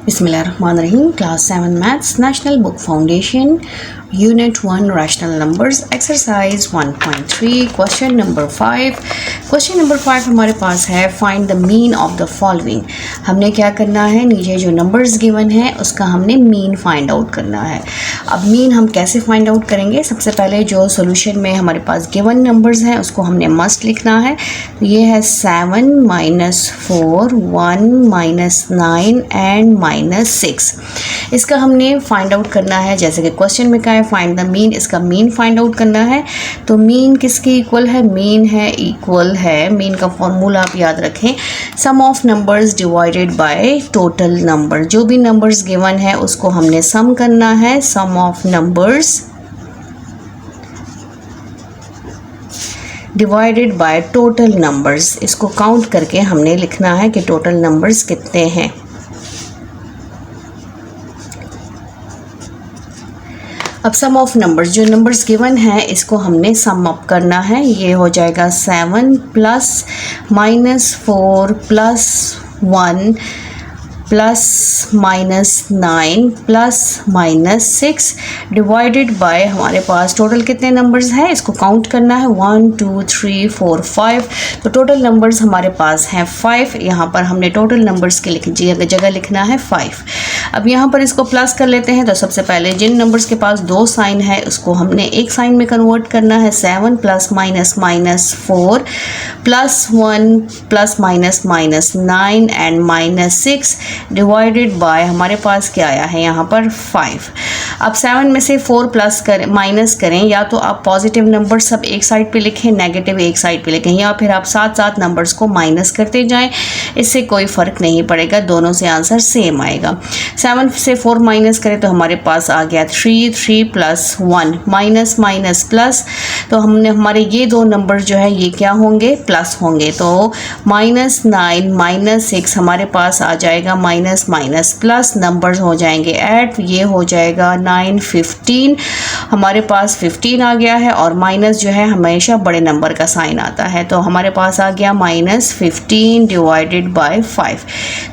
Bismillahirrahmanirrahim. Class 7 Maths, National Book Foundation, Unit 1, Rational Numbers, Exercise 1.3, Question number 5. Question number 5 हमारे पास है Find the mean of the following. हमने क्या करना है, नीचे जो numbers given है उसका हमने mean find out करना है. अब mean हम कैसे find out करेंगे? सबसे पहले जो solution में हमारे पास given numbers हैं उसको हमने must लिखना है. तो ये है 7 minus 4, 1 minus 9 and minus 6. इसका हमने फाइंड आउट करना है, जैसे कि क्वेश्चन में कहा है फाइंड द मीन, इसका मीन फाइंड आउट करना है. तो मीन किसके इक्वल है? मीन है इक्वल है, मीन का फॉर्मूला आप याद रखें, sum of numbers divided by total number. जो भी नंबर्स गिवन है उसको हमने सम करना है, sum of numbers divided by total numbers. इसको काउंट करके हमने लिखना है कि टोटल नंबर्स कितने हैं. अब सम ऑफ नंबर्स, जो नंबर्स गिवन है इसको हमने सम अप करना है. ये हो जाएगा 7 plus minus 4 plus 1 plus minus 9 plus minus 6 divided by हमारे पास टोटल कितने नंबर्स हैं इसको काउंट करना है. 1 2 3 4 5. तो टोटल नंबर्स हमारे पास हैं 5. यहाँ पर हमने टोटल नंबर्स की जगह लिखना है 5. अब यहाँ पर इसको प्लस कर लेते हैं. तो सबसे पहले जिन नंबर्स के पास दो साइन है उसको हमने एक साइन में कन्वर्ट करना है. 7 plus minus minus 4 plus 1 plus minus minus 9 and minus 6 divided by हमारे पास क्या आया है यहाँ पर 5. अब 7 में से 4 प्लस करें माइनस करें, या तो आप पॉजिटिव नंबर सब एक साइड पे लिखें, नेगेटिव एक साइड पे लिखें, या फिर आप साथ साथ नंबर्स को माइनस करते जाएं. इससे कोई फ़र्क नहीं पड़ेगा, दोनों से आंसर सेम आएगा. 7 से 4 माइनस करें तो हमारे पास आ गया 3 3 प्लस 1 माइनस माइनस प्लस. तो हमने हमारे ये दो नंबर जो है ये क्या होंगे? प्लस होंगे. तो माइनस 9 माइनस 6 हमारे पास आ जाएगा माइनस माइनस प्लस, नंबर्स हो जाएंगे ऐड, ये हो जाएगा 9 15. हमारे पास 15 आ गया है और माइनस जो है हमेशा बड़े नंबर का साइन आता है. तो हमारे पास आ गया माइनस 15 डिवाइडेड बाय 5.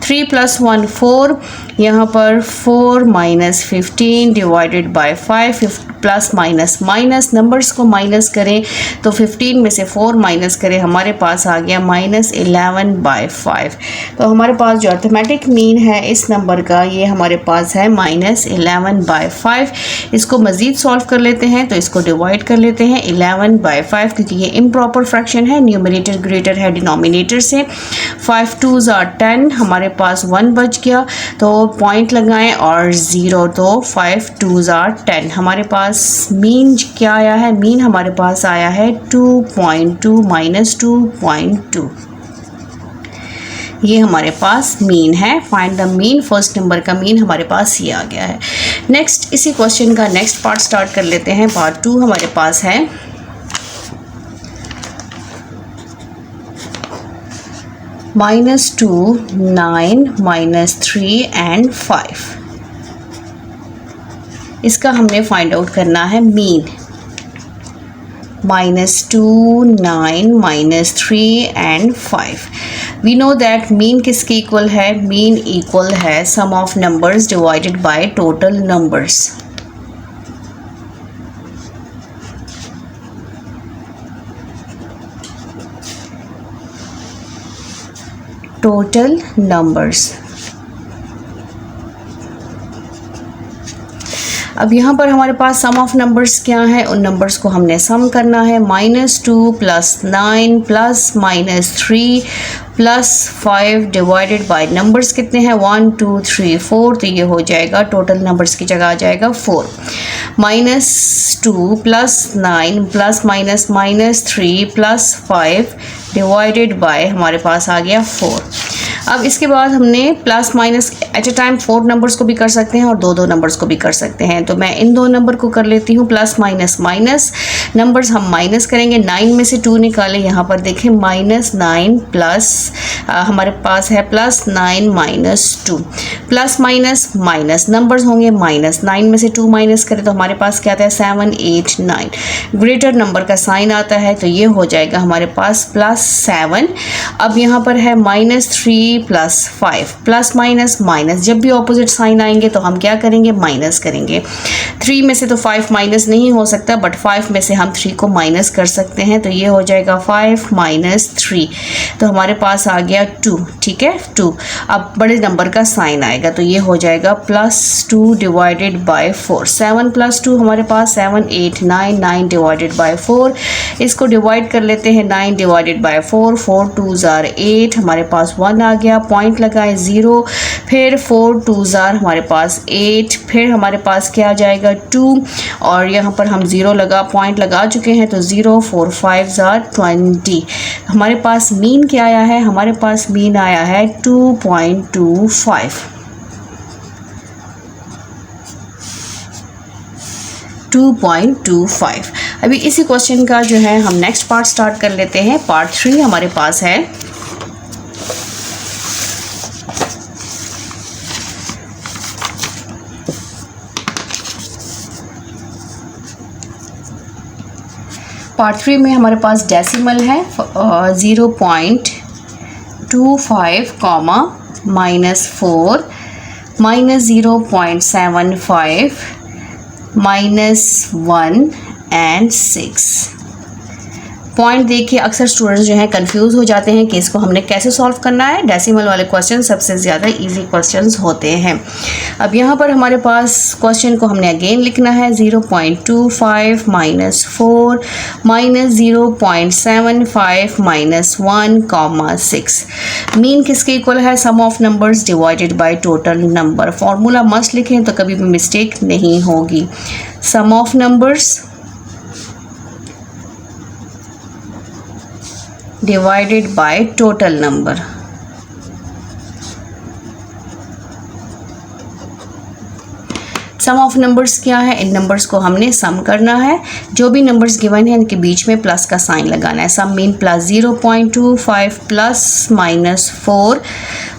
3 प्लस 1 4, यहाँ पर 4 minus 15 divided by 5. Plus minus minus, numbers को माइनस करें तो 15 में से 4 माइनस करें, हमारे पास आ गया माइनस 11 बाय 5. तो हमारे पास जो अर्थमेटिक मीन है इस नंबर का ये हमारे पास है माइनस 11 बाय 5. इसको मज़ीद सॉल्व कर लेते हैं. तो इसको डिवाइड कर लेते हैं 11 बाय 5, क्योंकि ये इम्प्रॉपर फ्रैक्शन है, न्यूमरेटर ग्रेटर है डिनोमिनेटर से. 5 2s are 10, हमारे पास 1 बच गया तो पॉइंट लगाएं और 0. तो 5 2s are 10. हमारे पास मीन क्या आया है? मीन हमारे पास आया है 2.2 माइनस 2.2. ये हमारे पास मीन है. Find the mean, first number का मीन हमारे पास ये आ गया है. नेक्स्ट इसी क्वेश्चन का नेक्स्ट पार्ट स्टार्ट कर लेते हैं. पार्ट 2 हमारे पास है -2 9 -3 एंड 5. इसका हमने फाइंड आउट करना है mean. -2 9 -3 and 5. We know that mean किसके इक्वल है? मीन इक्वल है sum of numbers divided by total numbers. Total numbers. अब यहाँ पर हमारे पास सम ऑफ नंबर्स क्या है, उन नंबर्स को हमने सम करना है. -2 plus 9 plus -3 plus 5 divided by numbers कितने हैं? 1 2 3 4. तो ये हो जाएगा टोटल नंबर्स की जगह आ जाएगा 4. -2 plus 9 plus minus minus 3 plus 5 divided by हमारे पास आ गया 4. अब इसके बाद हमने plus minus at a time 4 numbers को भी कर सकते हैं और दो नंबर्स को भी कर सकते हैं. तो मैं इन दो नंबर को कर लेती हूँ प्लस माइनस माइनस. नंबर्स हम माइनस करेंगे, 9 में से 2 निकालें, यहाँ पर देखें -9 प्लस हमारे पास है +9 -2, प्लस माइनस माइनस, नंबर्स होंगे -9 में से 2 माइनस करें तो हमारे पास क्या आता है 7 8 9, ग्रेटर नंबर का साइन आता है तो ये हो जाएगा हमारे पास +7। अब यहाँ पर है -3 + 5, प्लस माइनस माइनस, जब भी ऑपोजिट साइन आएंगे तो हम क्या करेंगे माइनस करेंगे। 3 में से तो 5 माइनस नहीं हो सकता, बट 5 में से हम 3 को माइनस कर सकते हैं तो ये हो जाएगा 5 - 3, तो हमारे पास आ गया 2, ठीक है 2। अब बड़े नंबर का साइन आएगा तो ये हो जाएगा +2 डिवाइडेड बाय 4, 7 + 2 हमारे पास 7 8 9, 9 डिवाइडेड बाय 4, इसको डिवाइड कर लेते हैं 9 डिवाइडेड बाय 4, 4 2s are 8, हमारे पास 1 आ गया, पॉइंट लगाए 0, फिर 4 2s are हमारे पास 8, फिर हमारे पास क्या आ जाएगा 2, और यहाँ पर हम 0 लगा पॉइंट लगा चुके हैं तो 0 4 5s are 20। हमारे पास मीन क्या आया है, हमारे पास मीन आया है 2.25, 2.25। अभी इसी क्वेश्चन का जो है हम नेक्स्ट पार्ट स्टार्ट कर लेते हैं। पार्ट 3 हमारे पास है। पार्ट 3 में हमारे पास डेसिमल है 0.25, -4, -0.75, -1 एंड 6। पॉइंट देखिए अक्सर स्टूडेंट्स जो हैं कंफ्यूज हो जाते हैं कि इसको हमने कैसे सॉल्व करना है। डेसिमल वाले क्वेश्चन सबसे ज़्यादा इजी क्वेश्चंस होते हैं। अब यहाँ पर हमारे पास क्वेश्चन को हमने अगेन लिखना है 0.25 -4 -0.75 -1, 6। मीन किसके इक्वल है, sum of numbers divided by total number. Formula must लिखें तो कभी भी मिस्टेक नहीं होगी। Sum of numbers divided by total number. Sum of numbers क्या है, इन नंबर्स को हमने सम करना है। जो भी नंबर्स गिवन है इनके बीच में प्लस का साइन लगाना है। सम मीन +0.25 +-4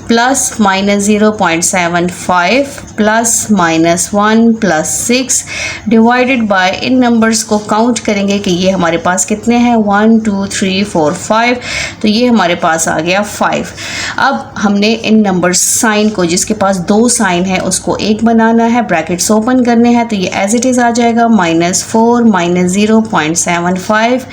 +-0.75 +-1 +6 डिवाइडेड बाय, इन नंबर्स को काउंट करेंगे कि ये हमारे पास कितने हैं 1 2 3 4 5, तो ये हमारे पास आ गया 5। अब हमने इन नंबर्स साइन को, जिसके पास 2 साइन है उसको एक बनाना है, ब्रैकेट्स ओपन करने हैं तो ये एज इट इज़ आ जाएगा -4 -0.75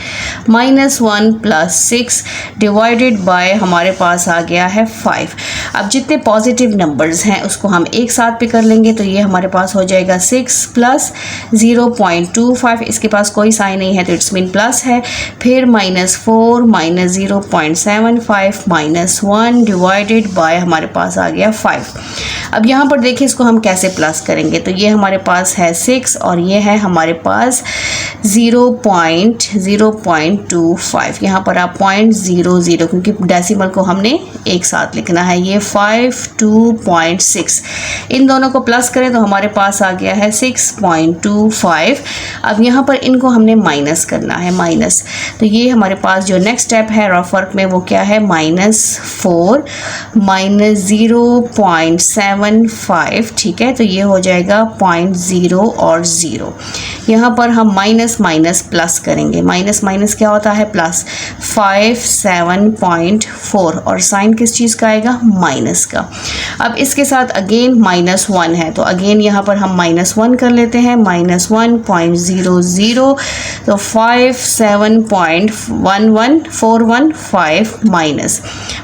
-1 +6 डिवाइडेड बाय हमारे पास आ गया है 5। अब जितने पॉजिटिव नंबर्स हैं उसको हम एक साथ पे कर लेंगे तो ये हमारे पास हो जाएगा 6 + 0.25, इसके पास कोई साइन नहीं है तो इट्स मीन प्लस है, फिर -4 -0.75 -1 डिवाइडेड बाय हमारे पास आ गया 5। अब यहाँ पर देखिए इसको हम कैसे प्लस करेंगे तो ये हमारे पास है 6 और ये है हमारे पास 0.25। यहाँ पर आप 0.00 क्योंकि डेसिमल को हमने एक साथ लिखना है। ये 5 2.6, इन दोनों को प्लस करें तो हमारे पास आ गया है 6.25। अब यहाँ पर इनको हमने माइनस करना है, माइनस, तो ये हमारे पास जो नेक्स्ट स्टेप है रफ वर्क में वो क्या है -4 -0.75, ठीक है, तो ये हो जाएगा 0.0 और 0। यहाँ पर हम माइनस माइनस प्लस करेंगे, माइनस माइनस क्या होता है प्लस, 5 7.4 और साइन किस चीज़ का आएगा माइनस का। अब इसके साथ अगेन -1 है तो अगेन यहाँ पर हम -1 कर लेते हैं, -1.00, तो 5 7.11415 माइनस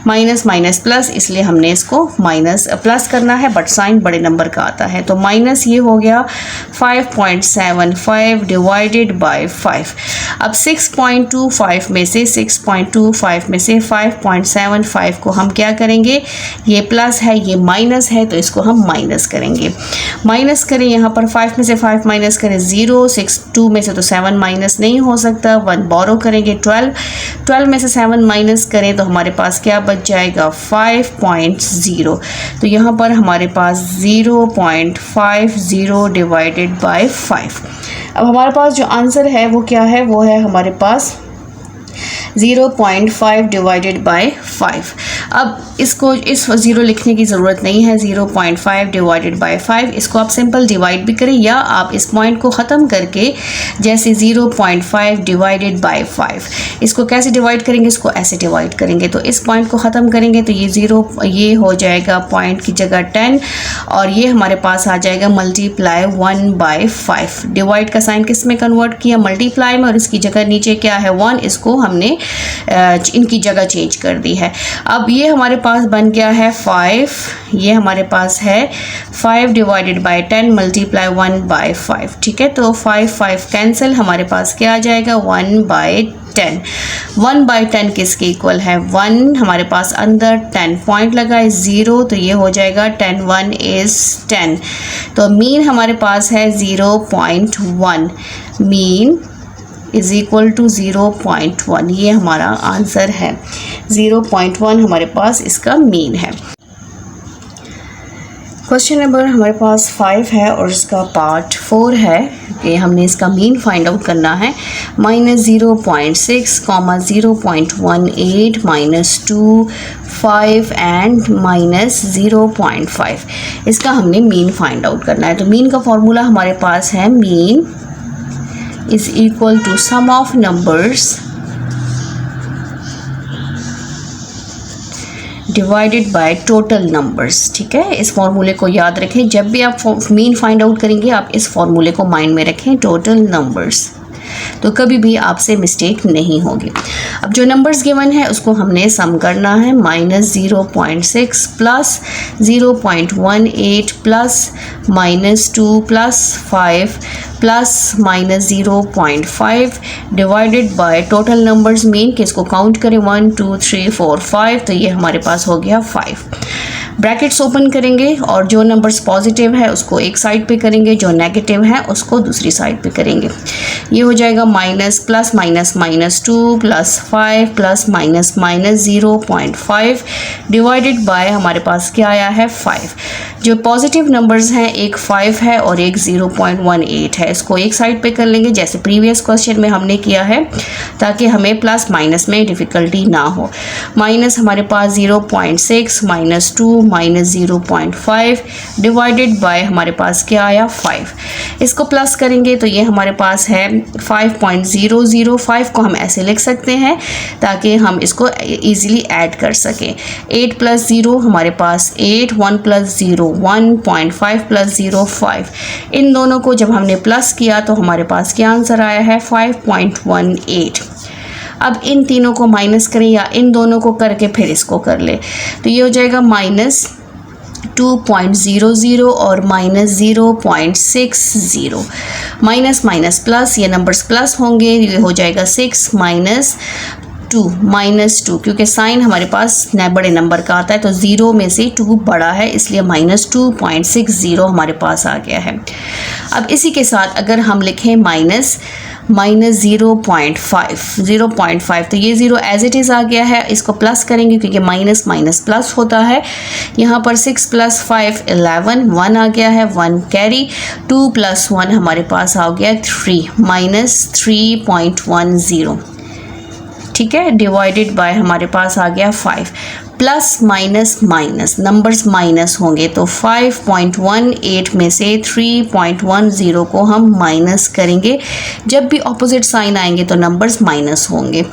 माइनस माइनस प्लस, इसलिए हमने इसको माइनस प्लस करना है बट साइन बड़े नंबर का आता है तो माइनस ये हो गया 5.75 डिवाइडेड बाय 5। अब 6.25 में से 5.75 को हम क्या करेंगे ये प्लस है, ये माइनस है, तो इसको हम माइनस करेंगे। माइनस करें, यहाँ पर 5 में से 5 माइनस करें 0, 6 2 में से तो 7 माइनस नहीं हो सकता, 1 बोरो करेंगे 12 में से 7 माइनस करें तो हमारे पास क्या बच जाएगा 5.0। तो यहाँ पर हमारे पास 0.50 डिवाइडेड बाय 5। अब हमारे पास जो आंसर है वो क्या है, वो है हमारे पास 0.5 डिवाइडेड बाय 5। अब इसको इस 0 लिखने की ज़रूरत नहीं है, 0.5 डिवाइडेड बाय 5 इसको आप सिंपल डिवाइड भी करें या आप इस पॉइंट को ख़त्म करके जैसे 0.5 डिवाइडेड बाय 5 इसको कैसे डिवाइड करेंगे, इसको ऐसे डिवाइड करेंगे। तो इस पॉइंट को ख़त्म करेंगे तो ये हो जाएगा पॉइंट की जगह 10 और ये हमारे पास आ जाएगा मल्टीप्लाई 1/5। डिवाइड का साइन किस में कन्वर्ट किया, मल्टीप्लाई में, और इसकी जगह नीचे क्या है 1, इसको हमने इनकी जगह चेंज कर दी है। अब ये हमारे पास बन गया है 5, ये हमारे पास है 5 डिवाइडेड बाय 10 मल्टीप्लाई 1/5। ठीक है, तो 5 कैंसिल, हमारे पास क्या आ जाएगा 1/10। 1/10 किसके इक्वल है 1, हमारे पास अंदर 10 पॉइंट लगा है 0, तो ये हो जाएगा 10 1 इज़ 10। तो मीन हमारे पास है 0.1, मीन इज़ इक्वल टू 0.1। ये हमारा आंसर है, 0.1 हमारे पास इसका मीन है। क्वेश्चन नंबर हमारे पास 5 है और इसका पार्ट 4 है कि हमने इसका मीन फाइंड आउट करना है। -0.6, 0.18, -2, 5 एंड -0.5 इसका हमने मीन फाइंड आउट करना है। तो मीन का फॉर्मूला हमारे पास है, mean is equal to sum of numbers divided by total numbers। ठीक है, इस फॉर्मूले को याद रखें, जब भी आप मीन फाइंड आउट करेंगे आप इस फॉर्मूले को माइंड में रखें, टोटल नंबर्स, तो कभी भी आपसे मिस्टेक नहीं होगी। अब जो नंबर्स गिवन है उसको हमने सम करना है। -0.6 plus 0.18 plus -2 plus 5 plus -0.5 divided by total numbers, mean कि इसको काउंट करें 1 2 3 4 5, तो ये हमारे पास हो गया 5। ब्रैकेट्स ओपन करेंगे और जो नंबर्स पॉजिटिव है उसको एक साइड पे करेंगे, जो नेगेटिव है उसको दूसरी साइड पे करेंगे। ये हो जाएगा minus plus -2 plus 5 plus -0.5 divided by हमारे पास क्या आया है 5। जो पॉजिटिव नंबर्स हैं एक 5 है और एक 0.18 है, इसको एक साइड पे कर लेंगे जैसे प्रीवियस क्वेश्चन में हमने किया है, ताकि हमें प्लस माइनस में डिफ़िकल्टी ना हो। माइनस हमारे पास 0.6 -2 -0.5 डिवाइडेड बाय हमारे पास क्या आया 5। इसको प्लस करेंगे तो ये हमारे पास है 5.005 को हम ऐसे लिख सकते हैं ताकि हम इसको इजीली ऐड कर सकें। 8 + 0 हमारे पास 8, 1 + 0 1.5 + 0 5। इन दोनों को जब हमने प्लस किया तो हमारे पास क्या आंसर आया है 5.18। अब इन तीनों को माइनस करें या इन दोनों को करके फिर इसको कर ले, तो ये हो जाएगा -2.00 और -0.60। माइनस माइनस प्लस, ये नंबर्स प्लस होंगे, ये हो जाएगा 6 -2 क्योंकि साइन हमारे पास बड़े नंबर का आता है तो 0 में से 2 बड़ा है, इसलिए -2.60 हमारे पास आ गया है। अब इसी के साथ अगर हम लिखें -0.5 तो ये 0 एज इट इज़ आ गया है। इसको प्लस करेंगे क्योंकि माइनस माइनस प्लस होता है। यहाँ पर 6 + 5 11, 1 आ गया है, 1 कैरी, 2 + 1 हमारे पास आ गया 3, -3.10। ठीक है, डिवाइडेड बाय हमारे पास आ गया 5। Plus minus minus, numbers minus होंगे तो 5.18 में से 3.10 को हम माइनस करेंगे। जब भी ऑपोजिट साइन आएंगे तो नंबर्स माइनस होंगे।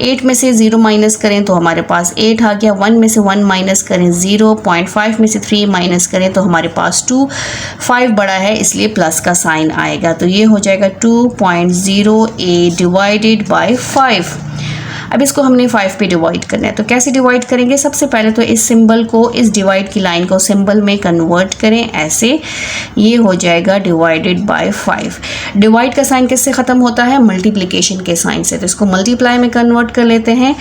8 में से 0 माइनस करें तो हमारे पास 8 आ गया, 1 में से 1 माइनस करें 0, 0.5 में से 3 माइनस करें तो हमारे पास 2, 5 बड़ा है इसलिए प्लस का साइन आएगा, तो ये हो जाएगा 2.08 डिवाइडेड बाय 5। अब इसको हमने 5 पे डिवाइड करना है, तो कैसे डिवाइड करेंगे? सबसे पहले तो इस सिंबल को, इस डिवाइड की लाइन को सिंबल में कन्वर्ट करें ऐसे, ये हो जाएगा डिवाइडेड बाय 5। डिवाइड का साइन किससे ख़त्म होता है? मल्टीप्लिकेशन के साइन से। तो इसको मल्टीप्लाई में कन्वर्ट कर लेते हैं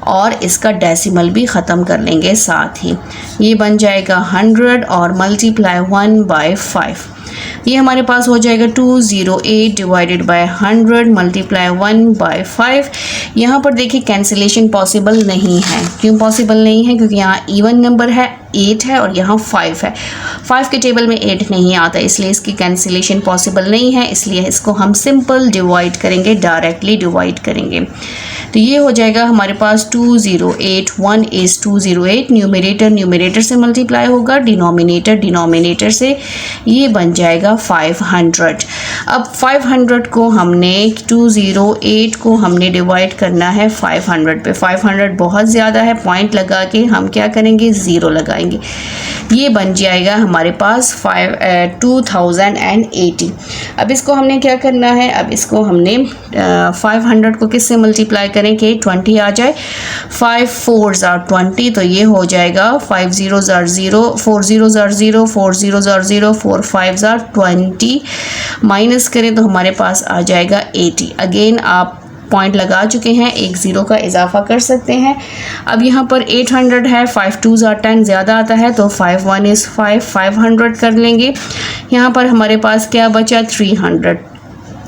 और इसका डेसिमल भी ख़त्म कर लेंगे साथ ही। ये बन जाएगा 100 और मल्टीप्लाई 1 बाय 5, ये हमारे पास हो जाएगा 208 डिवाइडेड बाय 100 मल्टीप्लाई 1 बाय 5। यहाँ पर देखिए कैंसिलेशन पॉसिबल नहीं है। क्यों पॉसिबल नहीं है? क्योंकि यहाँ इवन नंबर है, 8 है और यहाँ 5 है। 5 के टेबल में 8 नहीं आता, इसलिए इसकी कैंसिलेशन पॉसिबल नहीं है, इसलिए इसको हम सिंपल डिवाइड करेंगे, डायरेक्टली डिवाइड करेंगे। तो ये हो जाएगा हमारे पास 208, 1 इज़ 208, न्यूमरेटर न्यूमरेटर से मल्टीप्लाई होगा, डिनोमिनेटर डिनोमिनेटर से, ये बन जाएगा 500। अब 500 को हमने 208 को हमने डिवाइड करना है 500 पे। 500 बहुत ज़्यादा है, पॉइंट लगा के हम क्या करेंगे? 0 लगाएंगे। ये बन जाएगा हमारे पास 2080। अब इसको हमने क्या करना है? अब इसको हमने 500 को किससे मल्टीप्लाई करें कि 20 आ जाए? 5 4s are 20, तो ये हो जाएगा 5 0s are 0, 4 0s are 0, 4 0s are 0, 4 5s are 20, minus करें तो हमारे पास आ जाएगा 80। अगेन आप पॉइंट लगा चुके हैं, एक ज़ीरो का इजाफा कर सकते हैं। अब यहाँ पर 800 है, 5 2s are 10 ज़्यादा आता है, तो 5 1 is 5, 500 कर लेंगे। यहाँ पर हमारे पास क्या बचा? 300।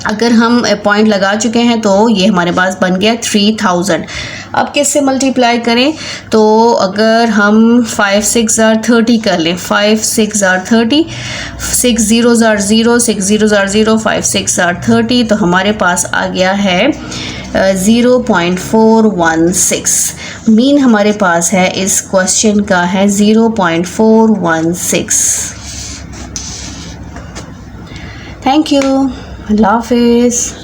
अगर हम पॉइंट लगा चुके हैं तो ये हमारे पास बन गया 3000। अब किससे मल्टीप्लाई करें? तो अगर हम 5 6 are 30 कर लें, 5 6 are 30, 6 0s are 0, 6 0s are 0, 5 6 are 30, तो हमारे पास आ गया है 0.416। मीन हमारे पास है इस क्वेश्चन का है 0.416। थैंक यू, अल्लाह हाफिज़।